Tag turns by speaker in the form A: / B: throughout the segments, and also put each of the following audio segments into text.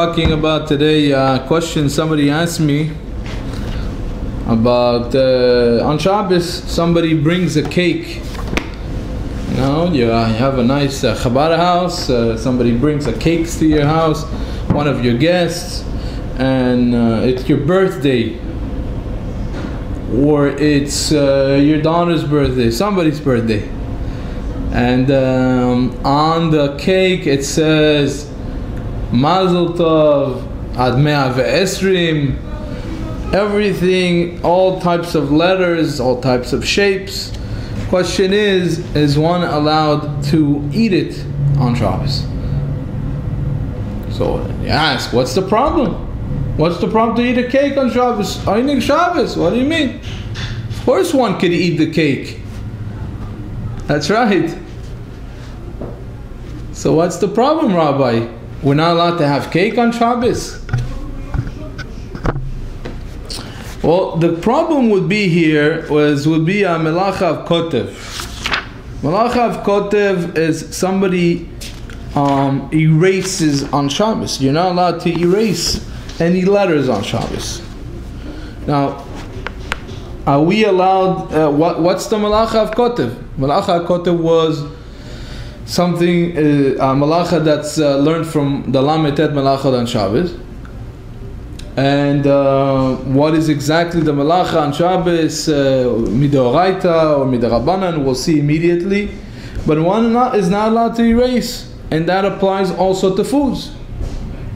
A: Talking about today a question somebody asked me about on Shabbos. Somebody brings a cake. You know, you have a nice Chabad house. Somebody brings a cake to your house, one of your guests, and it's your birthday, or it's your daughter's birthday, somebody's birthday, and on the cake it says Mazel Tov, Ad Mea Ve'esrim, everything, all types of letters, all types of shapes. Question is one allowed to eat it on Shabbos? So you ask, what's the problem? What's the problem to eat a cake on Shabbos? Einig Shabbos, what do you mean? Of course one could eat the cake. That's right. So what's the problem, Rabbi? We're not allowed to have cake on Shabbos? Well, the problem would be here would be a Melacha HaKotev. Melacha HaKotev is somebody erases on Shabbos. You're not allowed to erase any letters on Shabbos. Now, are we allowed? What's the Melacha HaKotev? Melacha HaKotev was something, a Melacha that's learned from the Lametet Melacha on Shabbos. And what is exactly the Melacha on Shabbos, Midoraita or Midarabanan, we'll see immediately. But one is not allowed to erase, and that applies also to foods.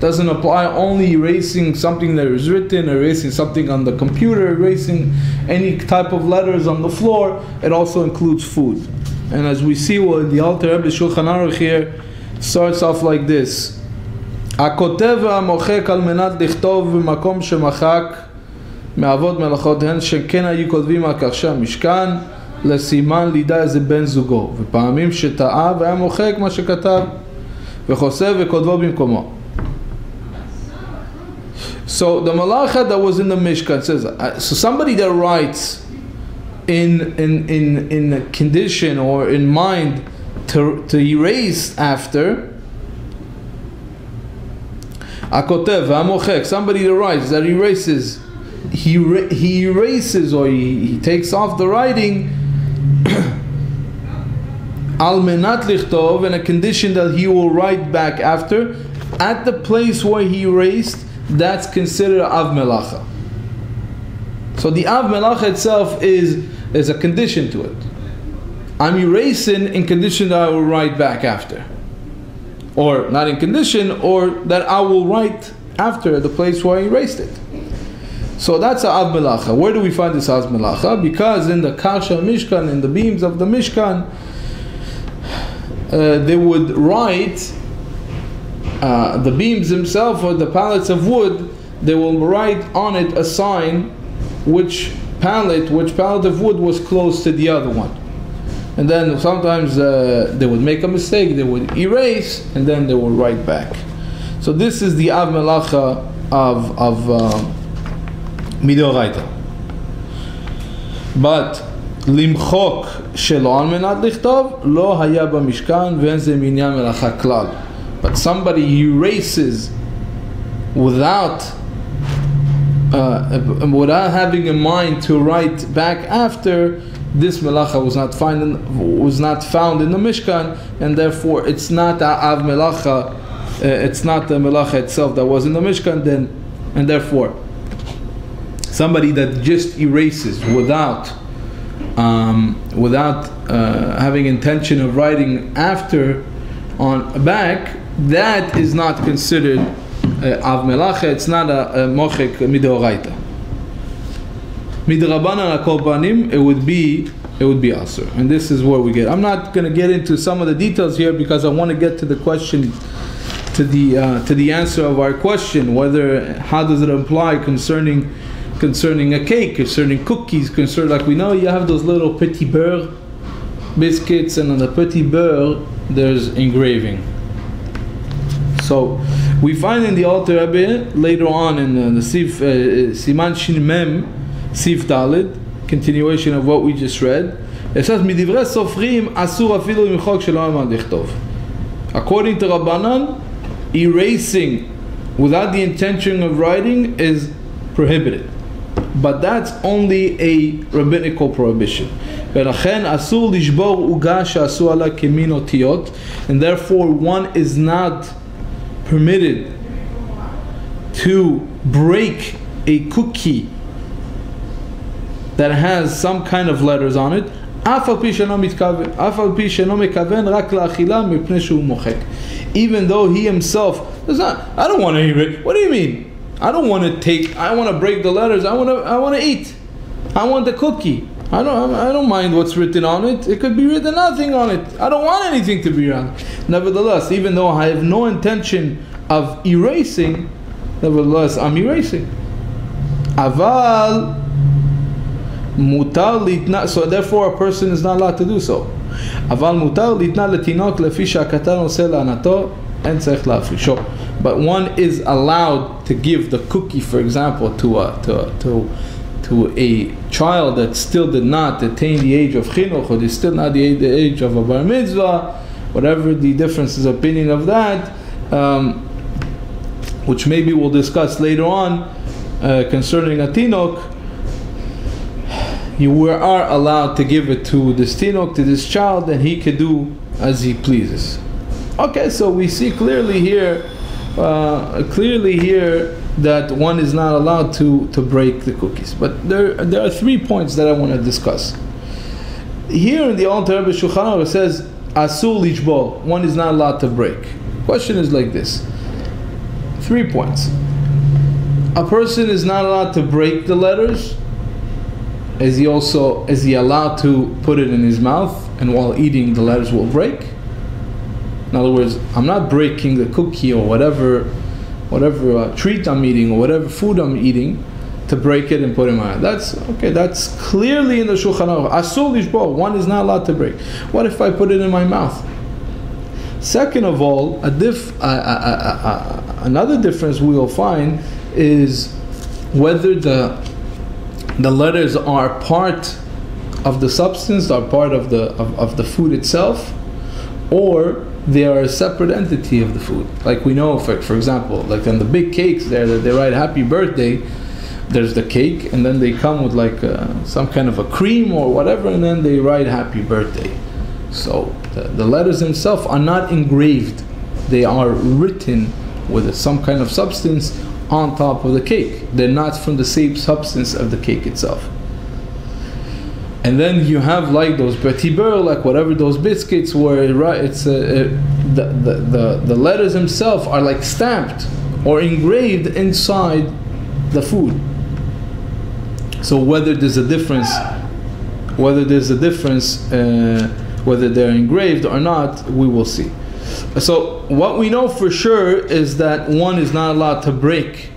A: Doesn't apply only erasing something that is written, erasing something on the computer, erasing any type of letters on the floor. It also includes food. And as we see, well, in the Alter Rebbe Shulchan Aruch here, starts off like this: הכותב והמוחק על מנת לכתוב במקום שמחק מעבוד מלאכות הן שכן היו כותבים על כך שהמשכן לסימן לידע איזה בן זוגו, ופעמים שטעה והיה מוחק מה שכתב וחוסף וכותבו במקומו. So the Melacha that was in the Mishkan says, so somebody that writes in a condition or in mind to erase after, HaKotev, HaMochek, somebody that writes, that erases, he erases or he takes off the writing Al Menat Lichtov, in a condition that he will write back after, at the place where he erased, that's considered Av Melacha. So the Av Melacha itself is a condition to it. I'm erasing in condition that I will write back after. Or not in condition, or that I will write after the place where I erased it. So that's a Av Melacha. Where do we find this Av Melacha? Because in the Kasha Mishkan, in the beams of the Mishkan, they would write the beams themselves, or the pallets of wood, they will write on it a sign which pallet of wood was close to the other one. And then sometimes they would make a mistake, they would erase, and then they would write back. So this is the Av Melacha of Midoraita. But Limchok shelo al menat lichtov lo haya b'mishkan ve'en ze minyan melacha klal. But somebody erases without having in mind to write back after, this Melacha was not found in the Mishkan, and therefore it's not a Av Melacha, it's not the Melacha itself that was in the Mishkan, then, and therefore somebody that just erases without having intention of writing after on back, that is not considered Av Melacha. It's not a Mochek Midoraita. Midrabanan Akol Banim, it would be Asur. And this is where we get. I'm not going to get into some of the details here because I want to get to the question, to the answer of our question, how does it apply concerning a cake, concerning cookies, like we know you have those little petit beurre biscuits, and on the petit beurre there's engraving. So we find in the Alter Rebbe later on in the Siman Shin Mem Sif Dalid, continuation of what we just read, it says Midivre Sofrim Asur Afilu Imchok Shelo Amad Lichtov. According to Rabbanan, erasing without the intention of writing is prohibited. But that's only a rabbinical prohibition. And therefore one is not permitted to break a cookie that has some kind of letters on it, even though he himself does not. I don't want to hear it. What do you mean? I don't want to take. I want to break the letters. I want to eat. I want the cookie. I don't mind what's written on it. It could be written nothing on it. I don't want anything to be on it. Nevertheless, even though I have no intention of erasing, nevertheless I'm erasing. Aval mutar litna. So therefore, a person is not allowed to do so. Aval mutar litna letinok lefi shakatan oseh la'anato en tzarich la'afrisho. But one is allowed to give the cookie, for example, to a child that still did not attain the age of chinuch, or is still not the age of a bar mitzvah, whatever the difference is opinion of that, which maybe we'll discuss later on concerning a tinok. You are allowed to give it to this tinok, to this child, and he could do as he pleases. Okay, so we see clearly here that one is not allowed to break the cookies. But there are 3 points that I want to discuss. Here in the Alter Rebbe Shulchan Aruch it says, Asur lichbol, one is not allowed to break. Question is like this. 3 points. A person is not allowed to break the letters. Is he allowed to put it in his mouth, and while eating the letters will break? In other words, I'm not breaking the cookie or whatever treat I'm eating or whatever food I'm eating to break it and put it in my mouth. That's okay. That's clearly in the Shulchan Aruch. Asur lishbor, one is not allowed to break. What if I put it in my mouth? Second of all, another difference we will find is whether the letters are part of the substance, are part of the food itself, or they are a separate entity of the food. Like we know, for example, like on the big cakes there that they write happy birthday, there's the cake, and then they come with like some kind of a cream or whatever, and then they write happy birthday. So the letters themselves are not engraved. They are written with some kind of substance on top of the cake. They're not from the same substance of the cake itself. And then you have like those petit beurre, like whatever those biscuits were, right? It's the letters themselves are like stamped or engraved inside the food. So whether there's a difference, whether they're engraved or not, we will see. So what we know for sure is that one is not allowed to break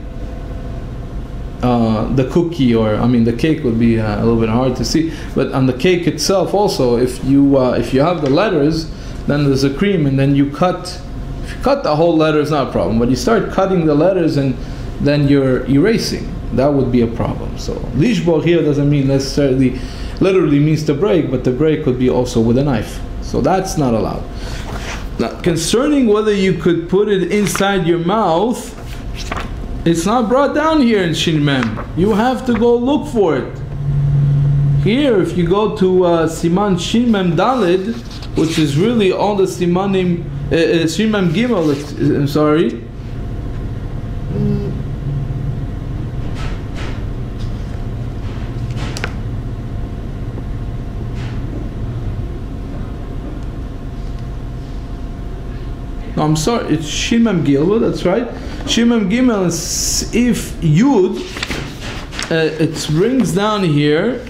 A: the cookie, or the cake would be a little bit hard to see. But on the cake itself, also, if you have the letters, then there's a cream, and then you cut. If you cut the whole letter, it's not a problem. But you start cutting the letters, and then you're erasing. That would be a problem. So lishbor here doesn't mean necessarily, literally means to break, but the break could be also with a knife. So that's not allowed. Now, concerning whether you could put it inside your mouth, it's not brought down here in Shin Mem. You have to go look for it. Here, if you go to Siman Shin Mem Dalid, which is really all the Simanim, Shin Mem Gimel, I'm sorry. No, I'm sorry, it's Shin Mem Gimel, that's right. Shin Mem Gimel is if Yud, it brings down here.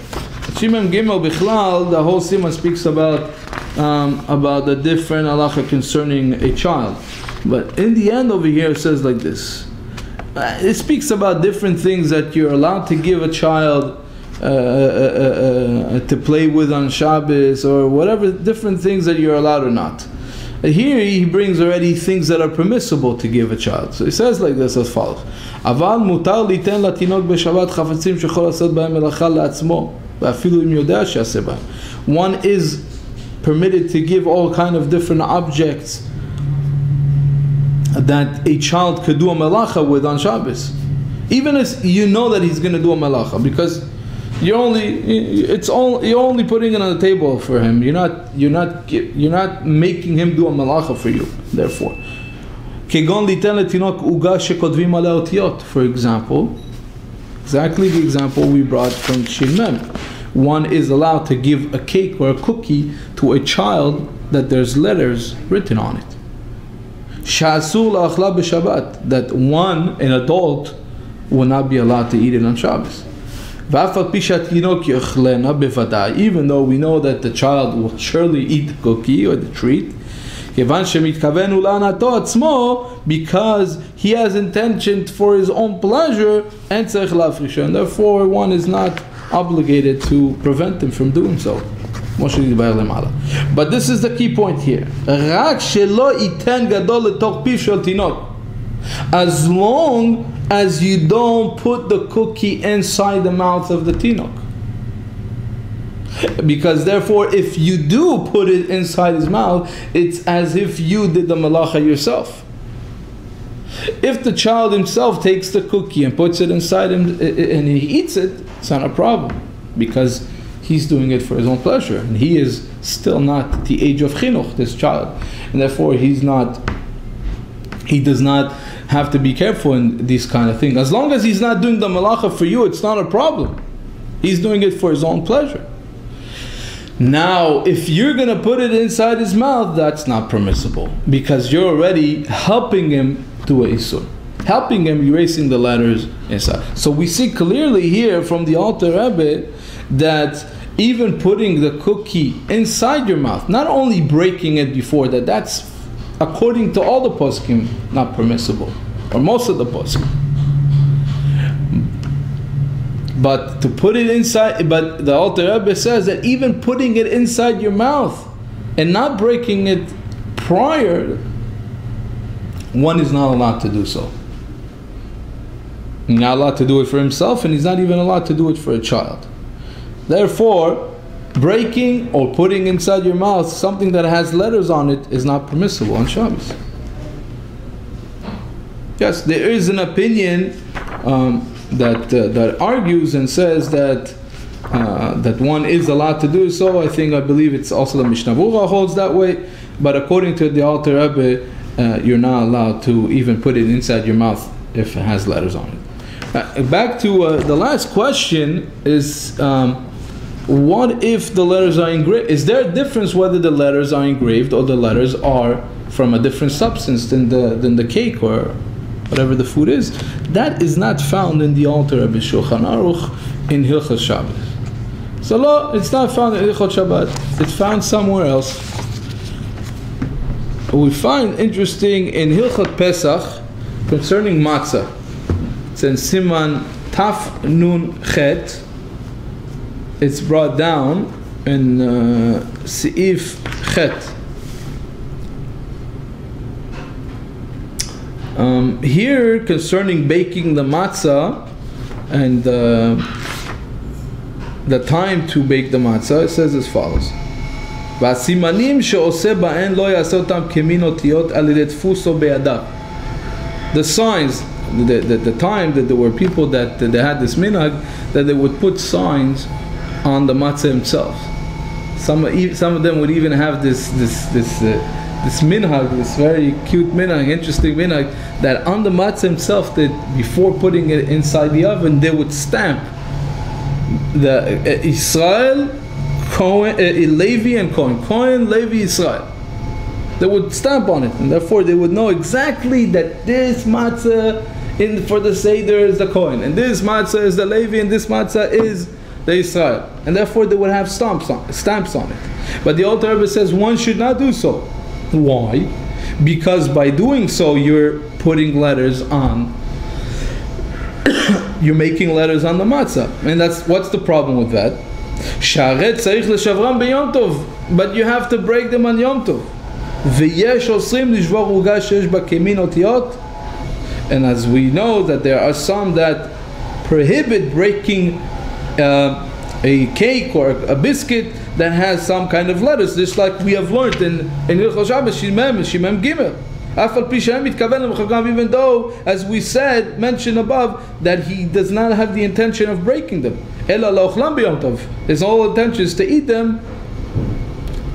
A: Shin Mem Gimel Bichlal, the whole Siman speaks about the different halacha concerning a child. But in the end over here it says like this. It speaks about different things that you're allowed to give a child to play with on Shabbos, or whatever, different things that you're allowed or not. Here he brings already things that are permissible to give a child. So he says like this as follows: Aval mutar liten latinok b'Shabbat chafatzim shechol asot b'hem melacha la'atzmo v'afilu im yodea she'aseh b'hem. One is permitted to give all kind of different objects that a child could do a melacha with on Shabbos, even as you know that he's going to do a melacha, because you're only putting it on the table for him. You're not making him do a melacha for you. Therefore, for example, exactly the example we brought from Shin Mem. One is allowed to give a cake or a cookie to a child that there's letters written on it. That an adult will not be allowed to eat it on Shabbos. Even though we know that the child will surely eat the cookie or the treat, because he has intention for his own pleasure, and therefore one is not obligated to prevent him from doing so. But this is the key point here. As long as you don't put the cookie inside the mouth of the tinok. Because therefore, if you do put it inside his mouth, it's as if you did the melacha yourself. If the child himself takes the cookie and puts it inside him and he eats it, it's not a problem, because he's doing it for his own pleasure, and he is still not the age of chinuch, this child, and therefore he does not have to be careful in these kind of things. As long as he's not doing the melacha for you, it's not a problem. He's doing it for his own pleasure. Now, if you're going to put it inside his mouth, that's not permissible, because you're already helping him do a isur, helping him erasing the letters inside. So we see clearly here from the Alter Rebbe that even putting the cookie inside your mouth, not only breaking it before that's according to all the poskim not permissible, or most of the poskim. But to put it inside, but the Alter Rebbe says that even putting it inside your mouth and not breaking it prior, one is not allowed to do so. He's not allowed to do it for himself, and he's not even allowed to do it for a child. Therefore, breaking or putting inside your mouth something that has letters on it is not permissible on Shabbos. Yes, there is an opinion that argues and says that one is allowed to do so. I believe it's also the Mishnah Berurah holds that way. But according to the Alter Rebbe, you're not allowed to even put it inside your mouth if it has letters on it. Back to the last question is, what if the letters are engraved? Is there a difference whether the letters are engraved or the letters are from a different substance than the cake or whatever the food is? That is not found in the Alter Rebbe Shulchan Aruch in Hilchos Shabbos. So it's not found in Hilchos Shabbat. It's found somewhere else. We find interesting in Hilchot Pesach concerning matzah. It's in Siman Taf Nun Chet. It's brought down in Seif Chet. Here, concerning baking the matzah and the time to bake the matzah, it says as follows: "V'asimanim she'oseh ba'en lo yaseh otam kemin otiyot al yedei tfuso be'yadav." The signs, the time that there were people that they had this minhag that they would put signs on the matzah himself. Some of them would even have this minhag, this very cute minhag, interesting minhag, that on the matzah himself, that before putting it inside the oven, they would stamp the Israel, Cohen, Levi and Cohen, Levi, Israel. They would stamp on it, and therefore they would know exactly that this matzah for the Seder is the Cohen, and this matzah is the Levi, and this matzah is the Israel, and therefore they would have stamps on it. But the Alter Rebbe says one should not do so. Why? Because by doing so, you're putting letters on. You're making letters on the matzah, and what's the problem with that? Sharet tzarich leshavram b'yom tov, but you have to break them on Yom Tov. V'yesh osrim lishvor uga sheyesh ba kemin otiyot, and as we know that there are some that prohibit breaking a cake or a biscuit that has some kind of letters, just like we have learned in Hilchos Shabbos Shimem Gimel. Even though, as we said, mentioned above, that he does not have the intention of breaking them. His whole intention is to eat them.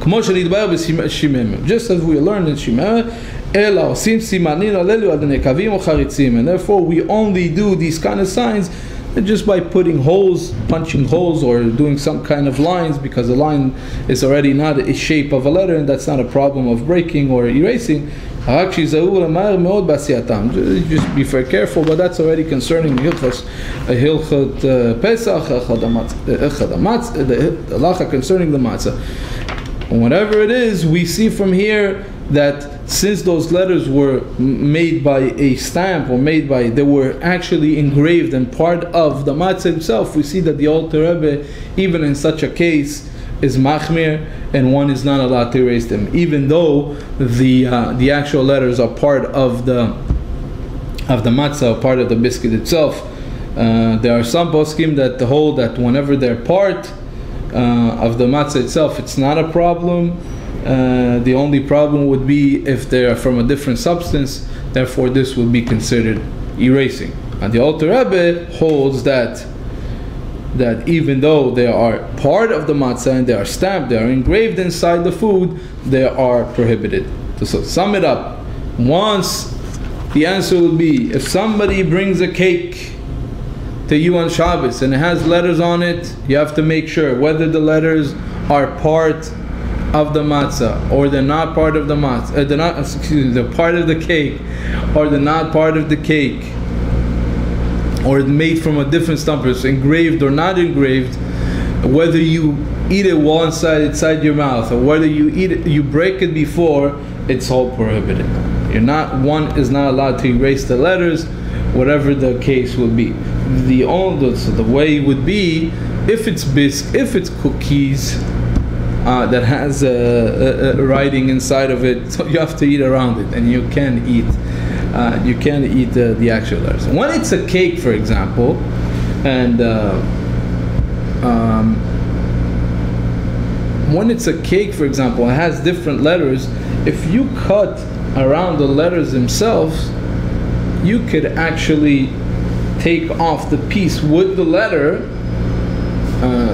A: Just as we learned in Shimon, and therefore we only do these kind of signs just by putting holes, punching holes, or doing some kind of lines, because the line is already not a shape of a letter, and that's not a problem of breaking or erasing. Just be very careful, but that's already concerning Hilchot Pesach, the halacha concerning the matzah. And whatever it is, we see from here that since those letters were made by a stamp, or they were actually engraved and part of the matzah itself, we see that the Alter Rebbe, even in such a case, is machmir, and one is not allowed to erase them, even though the actual letters are part of the matzah, part of the biscuit itself. There are some poskim that hold that whenever they're part of the matzah itself, it's not a problem. The only problem would be if they are from a different substance, therefore this would be considered erasing. And the Alter Rebbe holds that even though they are part of the matzah and they are stamped, they are engraved inside the food, they are prohibited. So sum it up. Once, the answer would be, if somebody brings a cake to you on Shabbos and it has letters on it, you have to make sure whether the letters are part of the matzah or they're not part of the matzah, they're part of the cake or they're not part of the cake, or made from a different stumpers, engraved or not engraved, whether you eat it while inside your mouth or whether you eat it, you break it before, it's all prohibited. One is not allowed to erase the letters, whatever the case will be. So the way would be, if it's cookies that has a writing inside of it, so you have to eat around it, and you can eat the actual letters. When it's a cake, for example, and when it's a cake, for example, it has different letters. If you cut around the letters themselves, you could actually take off the piece with the letter.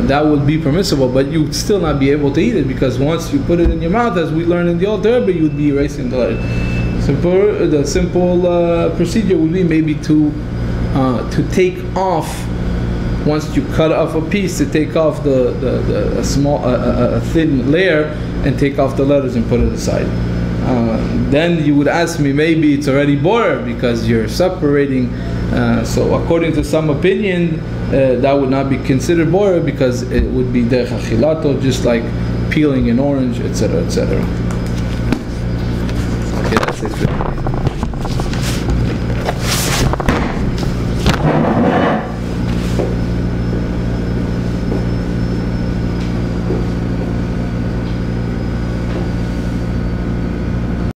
A: That would be permissible, but you would still not be able to eat it, because once you put it in your mouth, as we learned in the Alter Rebbe, you would be erasing the letter. The simple procedure would be maybe to take off, once you cut off a piece, to take off a thin layer and take off the letters and put it aside. Then you would ask me, maybe it's already borer because you're separating. So according to some opinion, that would not be considered borer, because it would be derech achilato, just like peeling an orange, etc., etc.